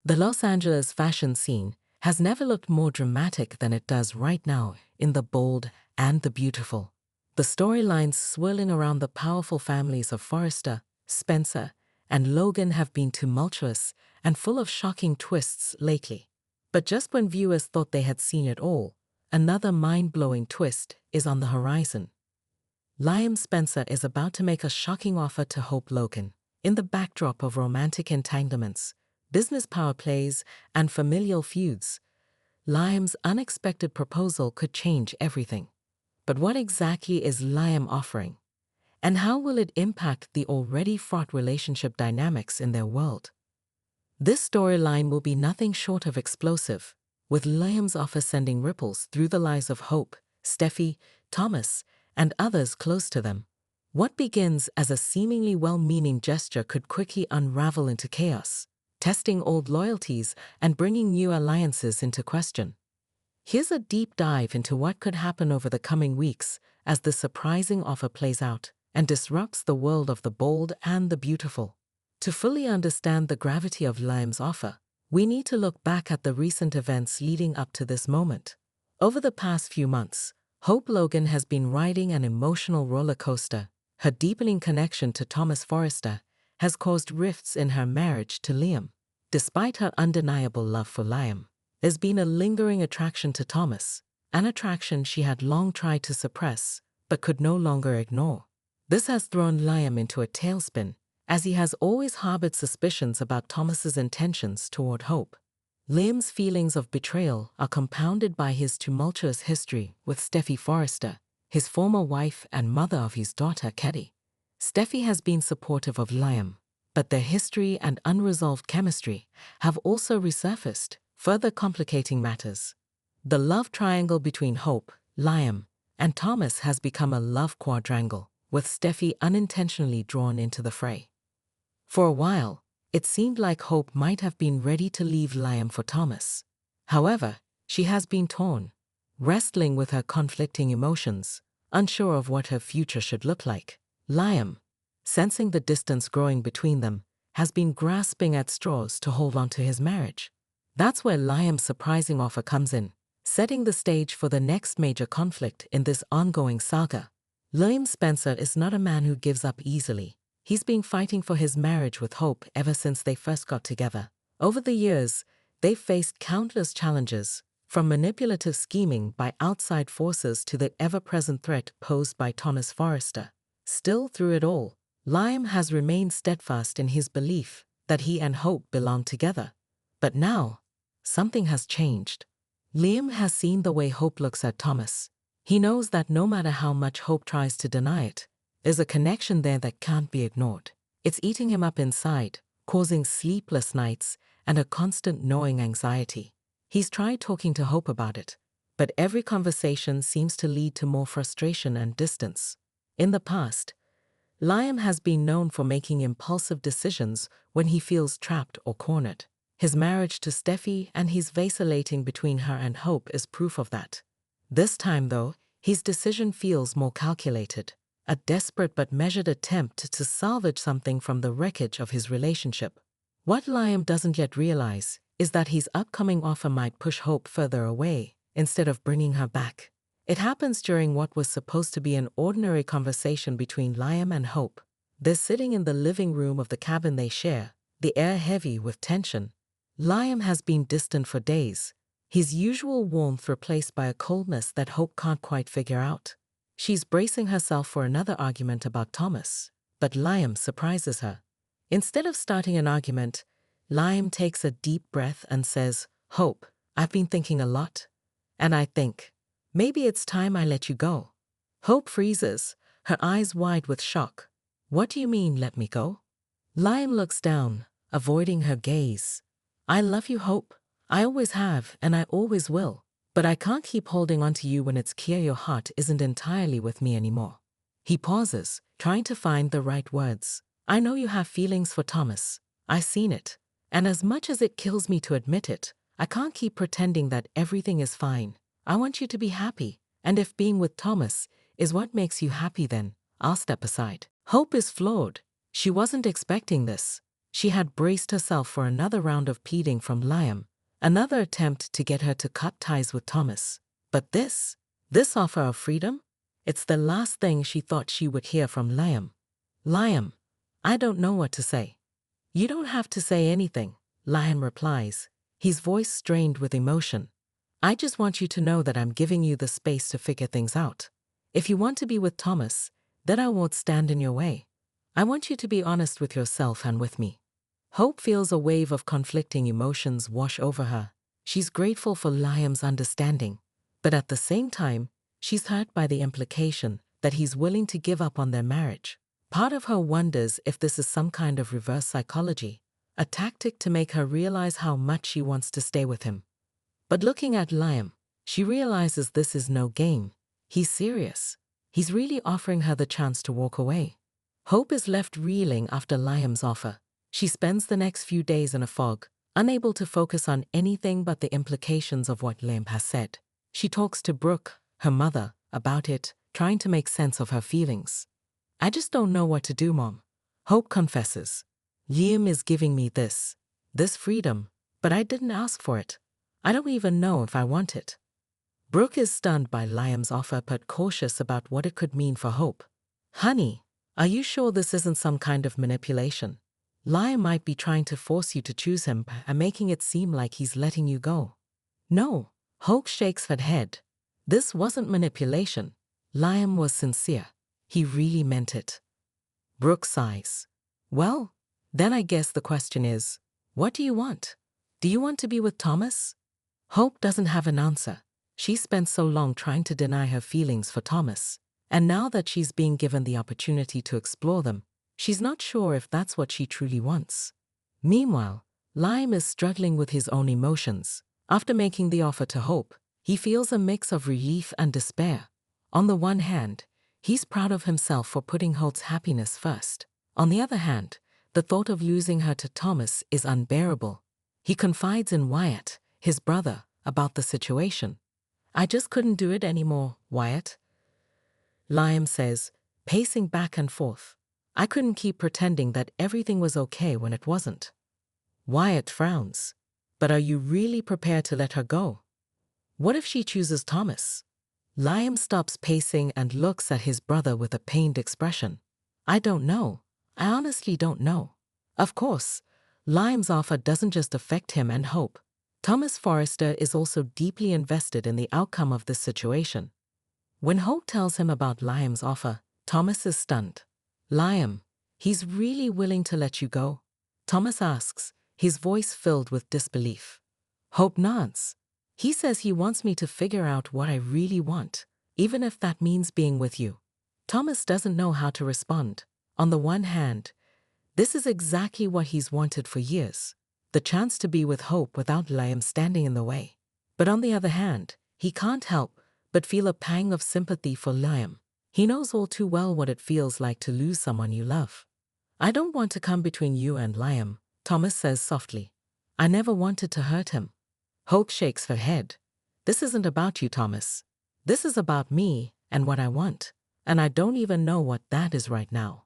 The Los Angeles fashion scene has never looked more dramatic than it does right now in The Bold and the Beautiful. The storylines swirling around the powerful families of Forrester, Spencer, and Logan have been tumultuous and full of shocking twists lately. But just when viewers thought they had seen it all, another mind-blowing twist is on the horizon. Liam Spencer is about to make a shocking offer to Hope Logan. In the backdrop of romantic entanglements, business power plays, and familial feuds, Liam's unexpected proposal could change everything. But what exactly is Liam offering? And how will it impact the already fraught relationship dynamics in their world? This storyline will be nothing short of explosive, with Liam's offer sending ripples through the lives of Hope, Steffy, Thomas, and others close to them. What begins as a seemingly well-meaning gesture could quickly unravel into chaos, testing old loyalties and bringing new alliances into question. Here's a deep dive into what could happen over the coming weeks as the surprising offer plays out and disrupts the world of the bold and the beautiful. To fully understand the gravity of Liam's offer, we need to look back at the recent events leading up to this moment. Over the past few months, Hope Logan has been riding an emotional roller coaster. Her deepening connection to Thomas Forrester has caused rifts in her marriage to Liam. Despite her undeniable love for Liam, there's been a lingering attraction to Thomas, an attraction she had long tried to suppress but could no longer ignore. This has thrown Liam into a tailspin, as he has always harbored suspicions about Thomas's intentions toward Hope. Liam's feelings of betrayal are compounded by his tumultuous history with Steffy Forrester, his former wife and mother of his daughter Katie. Steffy has been supportive of Liam, but their history and unresolved chemistry have also resurfaced, further complicating matters. The love triangle between Hope, Liam, and Thomas has become a love quadrangle, with Steffy unintentionally drawn into the fray. For a while, it seemed like Hope might have been ready to leave Liam for Thomas. However, she has been torn, wrestling with her conflicting emotions, unsure of what her future should look like. Liam, sensing the distance growing between them, has been grasping at straws to hold on to his marriage. That's where Liam's surprising offer comes in, setting the stage for the next major conflict in this ongoing saga. Liam Spencer is not a man who gives up easily. He's been fighting for his marriage with Hope ever since they first got together. Over the years, they've faced countless challenges, from manipulative scheming by outside forces to the ever-present threat posed by Thomas Forrester. Still, through it all, Liam has remained steadfast in his belief that he and Hope belong together. But now, something has changed. Liam has seen the way Hope looks at Thomas. He knows that no matter how much Hope tries to deny it, there's a connection there that can't be ignored. It's eating him up inside, causing sleepless nights and a constant gnawing anxiety. He's tried talking to Hope about it, but every conversation seems to lead to more frustration and distance. In the past, Liam has been known for making impulsive decisions when he feels trapped or cornered. His marriage to Steffy and his vacillating between her and Hope is proof of that. This time, though, his decision feels more calculated, a desperate but measured attempt to salvage something from the wreckage of his relationship. What Liam doesn't yet realize is that his upcoming offer might push Hope further away instead of bringing her back. It happens during what was supposed to be an ordinary conversation between Liam and Hope. They're sitting in the living room of the cabin they share, the air heavy with tension. Liam has been distant for days, his usual warmth replaced by a coldness that Hope can't quite figure out. She's bracing herself for another argument about Thomas, but Liam surprises her. Instead of starting an argument, Liam takes a deep breath and says, "Hope, I've been thinking a lot, and I think maybe it's time I let you go." Hope freezes, her eyes wide with shock. "What do you mean, let me go?" Liam looks down, avoiding her gaze. "I love you, Hope. I always have, and I always will. But I can't keep holding on to you when it's clear your heart isn't entirely with me anymore." He pauses, trying to find the right words. "I know you have feelings for Thomas. I've seen it. And as much as it kills me to admit it, I can't keep pretending that everything is fine. I want you to be happy, and if being with Thomas is what makes you happy, then I'll step aside." Hope is floored. She wasn't expecting this. She had braced herself for another round of pleading from Liam, another attempt to get her to cut ties with Thomas. But this offer of freedom? It's the last thing she thought she would hear from Liam. Liam, I don't know what to say. You don't have to say anything, Liam replies, his voice strained with emotion. I just want you to know that I'm giving you the space to figure things out. If you want to be with Thomas, then I won't stand in your way. I want you to be honest with yourself and with me. Hope feels a wave of conflicting emotions wash over her. She's grateful for Liam's understanding, but at the same time, she's hurt by the implication that he's willing to give up on their marriage. Part of her wonders if this is some kind of reverse psychology, a tactic to make her realize how much she wants to stay with him. But looking at Liam, she realizes this is no game. He's serious. He's really offering her the chance to walk away. Hope is left reeling after Liam's offer. She spends the next few days in a fog, unable to focus on anything but the implications of what Liam has said. She talks to Brooke, her mother, about it, trying to make sense of her feelings. I just don't know what to do, Mom. Hope confesses. Liam is giving me this freedom, but I didn't ask for it. I don't even know if I want it. Brooke is stunned by Liam's offer but cautious about what it could mean for Hope. Honey, are you sure this isn't some kind of manipulation? Liam might be trying to force you to choose him and making it seem like he's letting you go. No, Hope shakes her head. This wasn't manipulation. Liam was sincere. He really meant it. Brooke sighs. Well, then I guess the question is, what do you want? Do you want to be with Thomas? Hope doesn't have an answer. She spent so long trying to deny her feelings for Thomas, and now that she's being given the opportunity to explore them, she's not sure if that's what she truly wants. Meanwhile, Liam is struggling with his own emotions. After making the offer to Hope, he feels a mix of relief and despair. On the one hand, he's proud of himself for putting Hope's happiness first. On the other hand, the thought of losing her to Thomas is unbearable. He confides in Wyatt, his brother, about the situation. I just couldn't do it anymore, Wyatt. Liam says, pacing back and forth. I couldn't keep pretending that everything was okay when it wasn't. Wyatt frowns. But are you really prepared to let her go? What if she chooses Thomas? Liam stops pacing and looks at his brother with a pained expression. I don't know. I honestly don't know. Of course, Liam's offer doesn't just affect him and Hope. Thomas Forrester is also deeply invested in the outcome of this situation. When Hope tells him about Liam's offer, Thomas is stunned. Liam, he's really willing to let you go? Thomas asks, his voice filled with disbelief. Hope nods. He says he wants me to figure out what I really want, even if that means being with you. Thomas doesn't know how to respond. On the one hand, this is exactly what he's wanted for years, the chance to be with Hope without Liam standing in the way. But on the other hand, he can't help but feel a pang of sympathy for Liam. He knows all too well what it feels like to lose someone you love. I don't want to come between you and Liam, Thomas says softly. I never wanted to hurt him. Hope shakes her head. This isn't about you, Thomas. This is about me and what I want, and I don't even know what that is right now.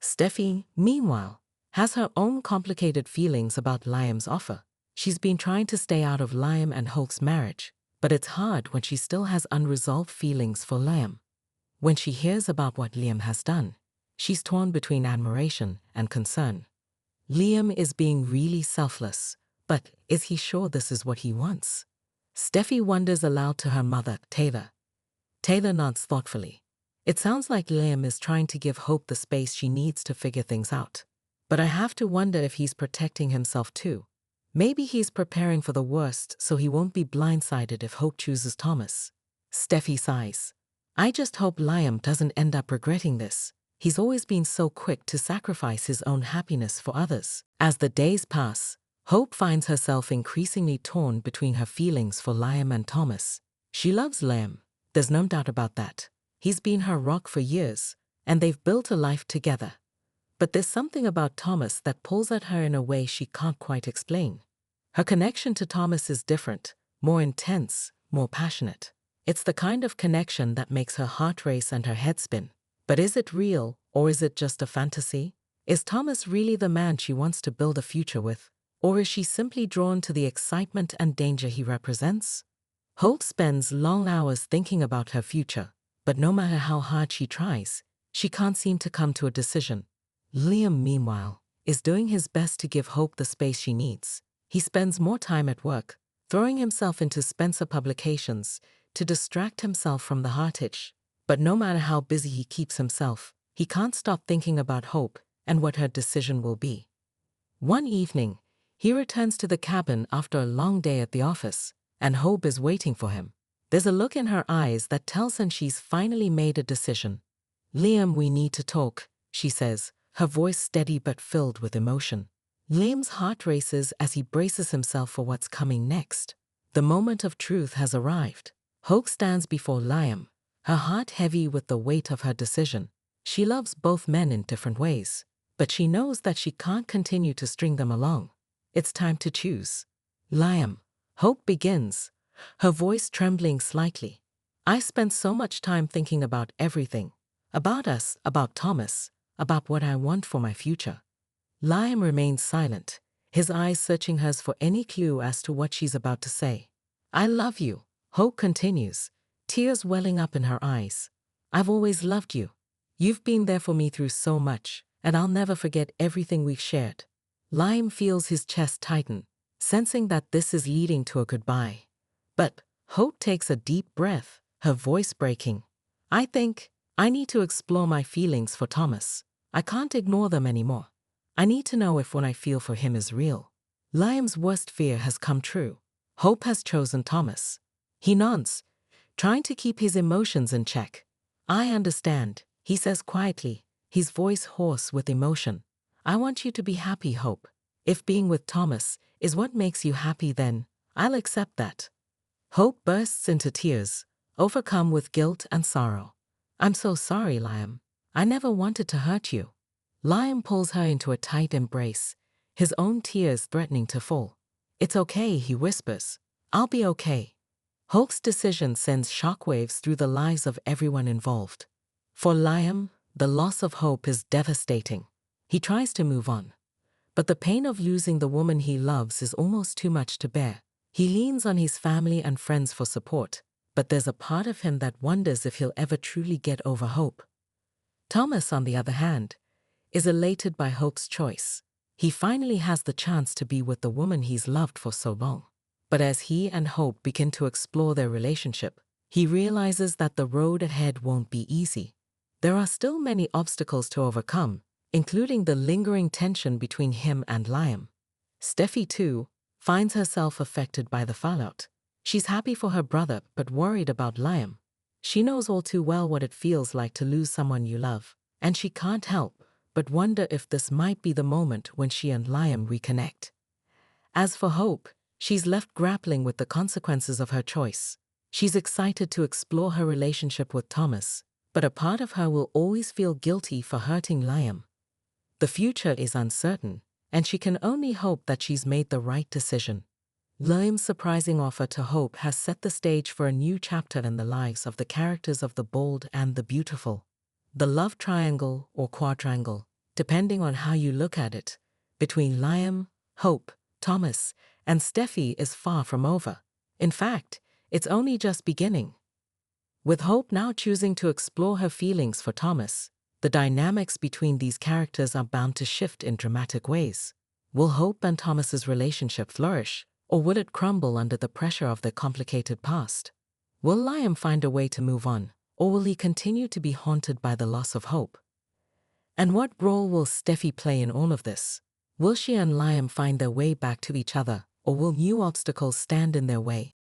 Steffi, meanwhile, has her own complicated feelings about Liam's offer. She's been trying to stay out of Liam and Hope's marriage, but it's hard when she still has unresolved feelings for Liam. When she hears about what Liam has done, she's torn between admiration and concern. Liam is being really selfless, but is he sure this is what he wants? Steffi wonders aloud to her mother, Taylor. Taylor nods thoughtfully. It sounds like Liam is trying to give Hope the space she needs to figure things out. But I have to wonder if he's protecting himself too. Maybe he's preparing for the worst so he won't be blindsided if Hope chooses Thomas. Steffi sighs. I just hope Liam doesn't end up regretting this. He's always been so quick to sacrifice his own happiness for others. As the days pass, Hope finds herself increasingly torn between her feelings for Liam and Thomas. She loves Liam, there's no doubt about that. He's been her rock for years, and they've built a life together. But there's something about Thomas that pulls at her in a way she can't quite explain. Her connection to Thomas is different, more intense, more passionate. It's the kind of connection that makes her heart race and her head spin. But is it real, or is it just a fantasy? Is Thomas really the man she wants to build a future with? Or is she simply drawn to the excitement and danger he represents? Hope spends long hours thinking about her future, but no matter how hard she tries, she can't seem to come to a decision. Liam, meanwhile, is doing his best to give Hope the space she needs. He spends more time at work, throwing himself into Spencer publications to distract himself from the heart itch. But no matter how busy he keeps himself, he can't stop thinking about Hope and what her decision will be. One evening, he returns to the cabin after a long day at the office, and Hope is waiting for him. There's a look in her eyes that tells him she's finally made a decision. "Liam, we need to talk," she says, her voice steady but filled with emotion. Liam's heart races as he braces himself for what's coming next. The moment of truth has arrived. Hope stands before Liam, her heart heavy with the weight of her decision. She loves both men in different ways, but she knows that she can't continue to string them along. It's time to choose. "Liam," Hope begins, her voice trembling slightly. "I spent so much time thinking about everything. About us, about Thomas, about what I want for my future." Liam remains silent, his eyes searching hers for any clue as to what she's about to say. "I love you," Hope continues, tears welling up in her eyes. "I've always loved you. You've been there for me through so much, and I'll never forget everything we've shared." Liam feels his chest tighten, sensing that this is leading to a goodbye. But Hope takes a deep breath, her voice breaking. "I think I need to explore my feelings for Thomas. I can't ignore them anymore. I need to know if what I feel for him is real." Liam's worst fear has come true. Hope has chosen Thomas. He nods, trying to keep his emotions in check. "I understand," he says quietly, his voice hoarse with emotion. "I want you to be happy, Hope. If being with Thomas is what makes you happy, then I'll accept that." Hope bursts into tears, overcome with guilt and sorrow. "I'm so sorry, Liam. I never wanted to hurt you." Liam pulls her into a tight embrace, his own tears threatening to fall. "It's okay," he whispers. "I'll be okay." Hope's decision sends shockwaves through the lives of everyone involved. For Liam, the loss of Hope is devastating. He tries to move on, but the pain of losing the woman he loves is almost too much to bear. He leans on his family and friends for support, but there's a part of him that wonders if he'll ever truly get over Hope. Thomas, on the other hand, is elated by Hope's choice. He finally has the chance to be with the woman he's loved for so long. But as he and Hope begin to explore their relationship, he realizes that the road ahead won't be easy. There are still many obstacles to overcome, including the lingering tension between him and Liam. Steffi, too, finds herself affected by the fallout. She's happy for her brother but worried about Liam. She knows all too well what it feels like to lose someone you love, and she can't help but wonder if this might be the moment when she and Liam reconnect. As for Hope, she's left grappling with the consequences of her choice. She's excited to explore her relationship with Thomas, but a part of her will always feel guilty for hurting Liam. The future is uncertain, and she can only hope that she's made the right decision. Liam's surprising offer to Hope has set the stage for a new chapter in the lives of the characters of The Bold and the Beautiful. The love triangle or quadrangle, depending on how you look at it, between Liam, Hope, Thomas, and Steffi is far from over. In fact, it's only just beginning. With Hope now choosing to explore her feelings for Thomas, the dynamics between these characters are bound to shift in dramatic ways. Will Hope and Thomas's relationship flourish, or will it crumble under the pressure of their complicated past? Will Liam find a way to move on, or will he continue to be haunted by the loss of Hope? And what role will Steffi play in all of this? Will she and Liam find their way back to each other, or will new obstacles stand in their way?